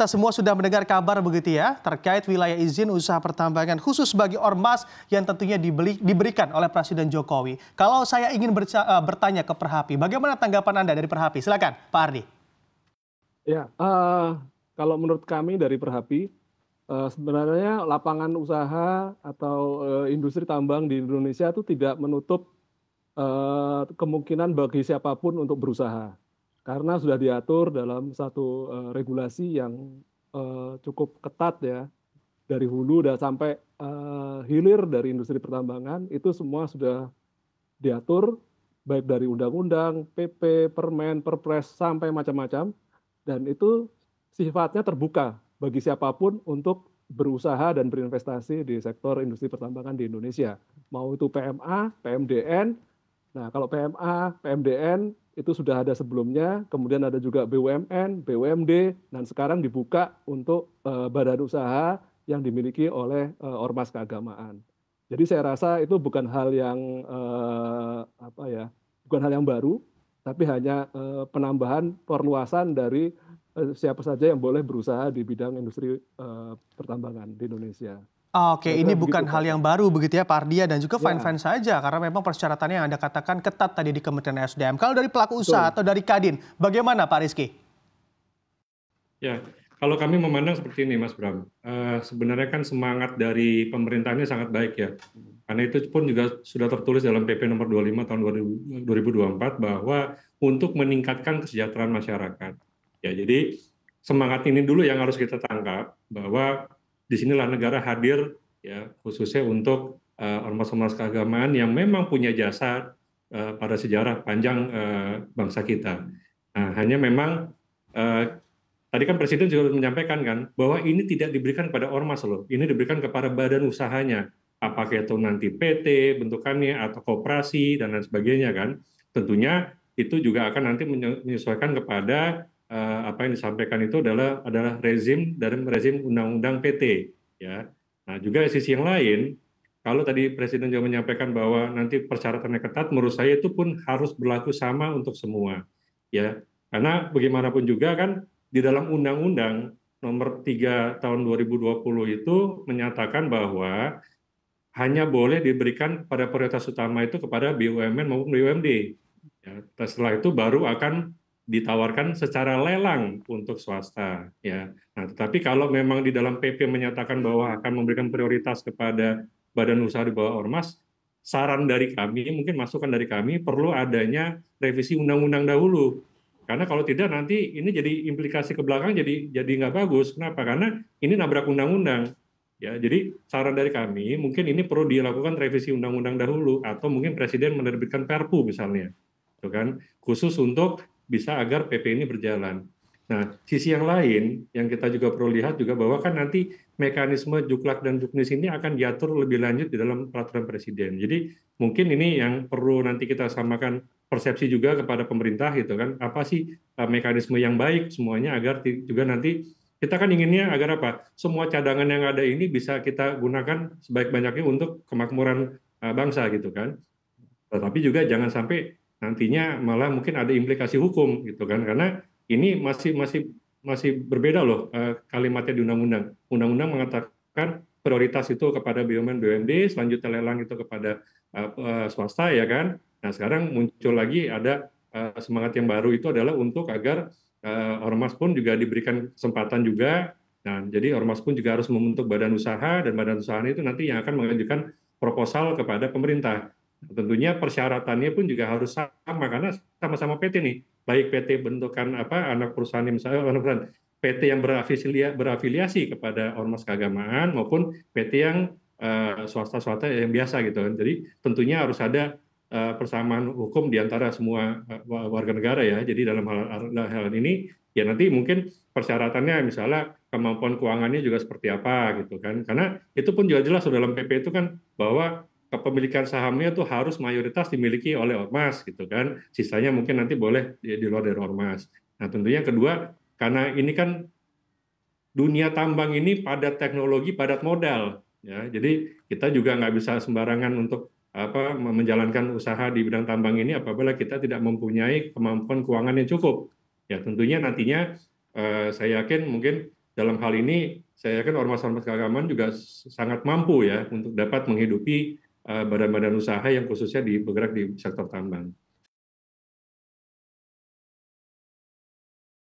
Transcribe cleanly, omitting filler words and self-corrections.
kita semua sudah mendengar kabar begitu ya, terkait wilayah izin usaha pertambangan khusus bagi ormas yang tentunya diberikan oleh Presiden Jokowi. Kalau saya ingin bertanya ke Perhapi, bagaimana tanggapan Anda dari Perhapi? Silakan, Pak Ardi. Ya, kalau menurut kami dari Perhapi, sebenarnya lapangan usaha atau industri tambang di Indonesia itu tidak menutup kemungkinan bagi siapapun untuk berusaha. Karena sudah diatur dalam satu regulasi yang cukup ketat ya, dari hulu dan sampai hilir dari industri pertambangan, itu semua sudah diatur, baik dari undang-undang, PP, permen, perpres, sampai macam-macam, dan itu sifatnya terbuka bagi siapapun untuk berusaha dan berinvestasi di sektor industri pertambangan di Indonesia. Mau itu PMA, PMDN. Nah, kalau PMA, PMDN itu sudah ada sebelumnya, kemudian ada juga BUMN, BUMD, dan sekarang dibuka untuk badan usaha yang dimiliki oleh ormas keagamaan. Jadi saya rasa itu bukan hal yang bukan hal yang baru, tapi hanya penambahan perluasan dari siapa saja yang boleh berusaha di bidang industri pertambangan di Indonesia. Oke, ini bukan hal yang baru begitu ya Pak Ardia, dan juga Ya. fine-fine saja karena memang persyaratannya yang Anda katakan ketat tadi di Kementerian SDM. Kalau dari pelaku usaha atau dari Kadin, bagaimana Pak Rizky? Ya, kalau kami memandang seperti ini Mas Bram, sebenarnya kan semangat dari pemerintah ini sangat baik ya. Karena itu pun juga sudah tertulis dalam PP nomor 25 tahun 2024 bahwa untuk meningkatkan kesejahteraan masyarakat. Ya, jadi semangat ini dulu yang harus kita tangkap, bahwa disinilah negara hadir ya, khususnya untuk ormas-ormas keagamaan yang memang punya jasa pada sejarah panjang bangsa kita. Nah, hanya memang tadi kan Presiden juga menyampaikan kan bahwa ini tidak diberikan kepada ormas loh, ini diberikan kepada badan usahanya. Apakah itu nanti PT bentukannya atau koperasi dan lain sebagainya kan. Tentunya itu juga akan nanti menyesuaikan kepada apa yang disampaikan itu adalah rezim dari rezim undang-undang PT ya. Nah, juga sisi yang lain, kalau tadi Presiden juga menyampaikan bahwa nanti persyaratannya ketat, menurut saya itu pun harus berlaku sama untuk semua ya. Karena bagaimanapun juga kan di dalam Undang-Undang nomor 3 tahun 2020 itu menyatakan bahwa hanya boleh diberikan pada prioritas utama itu kepada BUMN maupun BUMD. Ya, setelah itu baru akan ditawarkan secara lelang untuk swasta. Ya. Nah, tetapi kalau memang di dalam PP menyatakan bahwa akan memberikan prioritas kepada badan usaha di bawah ormas, saran dari kami, mungkin masukan dari kami, perlu adanya revisi undang-undang dahulu. Karena kalau tidak nanti ini jadi implikasi ke belakang jadi nggak bagus. Kenapa? Karena ini nabrak undang-undang. Ya, jadi saran dari kami mungkin ini perlu dilakukan revisi undang-undang dahulu atau mungkin Presiden menerbitkan Perpu misalnya, gitu kan, khusus untuk bisa agar PP ini berjalan. Nah, sisi yang lain yang kita juga perlu lihat juga bahwa kan nanti mekanisme juklak dan juknis ini akan diatur lebih lanjut di dalam peraturan Presiden. Jadi mungkin ini yang perlu nanti kita samakan persepsi juga kepada pemerintah gitu kan, apa sih mekanisme yang baik semuanya agar juga nanti kita kan inginnya agar apa? Semua cadangan yang ada ini bisa kita gunakan sebaik-banyaknya untuk kemakmuran bangsa gitu kan. Tetapi juga jangan sampai nantinya malah mungkin ada implikasi hukum gitu kan. Karena ini masih berbeda loh kalimatnya di undang-undang. Undang-undang mengatakan prioritas itu kepada BUMN BUMD, selanjutnya lelang itu kepada swasta ya kan. Nah, sekarang muncul lagi ada semangat yang baru itu adalah untuk agar ormas pun juga diberikan kesempatan juga. Nah, jadi ormas pun juga harus membentuk badan usaha, dan badan usaha itu nanti yang akan mengajukan proposal kepada pemerintah. Nah, tentunya persyaratannya pun juga harus sama karena sama-sama PT nih, baik PT bentukan anak perusahaan misalnya PT yang berafiliasi kepada ormas keagamaan maupun PT yang swasta-swasta yang biasa gitu kan. Jadi tentunya harus ada persamaan hukum di antara semua warga negara ya. Jadi dalam hal ini ya nanti mungkin persyaratannya misalnya kemampuan keuangannya juga seperti apa gitu kan. Karena itu pun juga jelas dalam PP itu kan bahwa kepemilikan sahamnya itu harus mayoritas dimiliki oleh ormas gitu kan. Sisanya mungkin nanti boleh di luar dari ormas. Nah, tentunya kedua, karena ini kan dunia tambang ini padat teknologi, padat modal ya. Jadi kita juga nggak bisa sembarangan untuk menjalankan usaha di bidang tambang ini apabila kita tidak mempunyai kemampuan keuangan yang cukup. Ya tentunya nantinya saya yakin mungkin dalam hal ini saya yakin ormas-ormas keagamaan juga sangat mampu ya untuk dapat menghidupi badan-badan usaha yang khususnya bergerak di sektor tambang.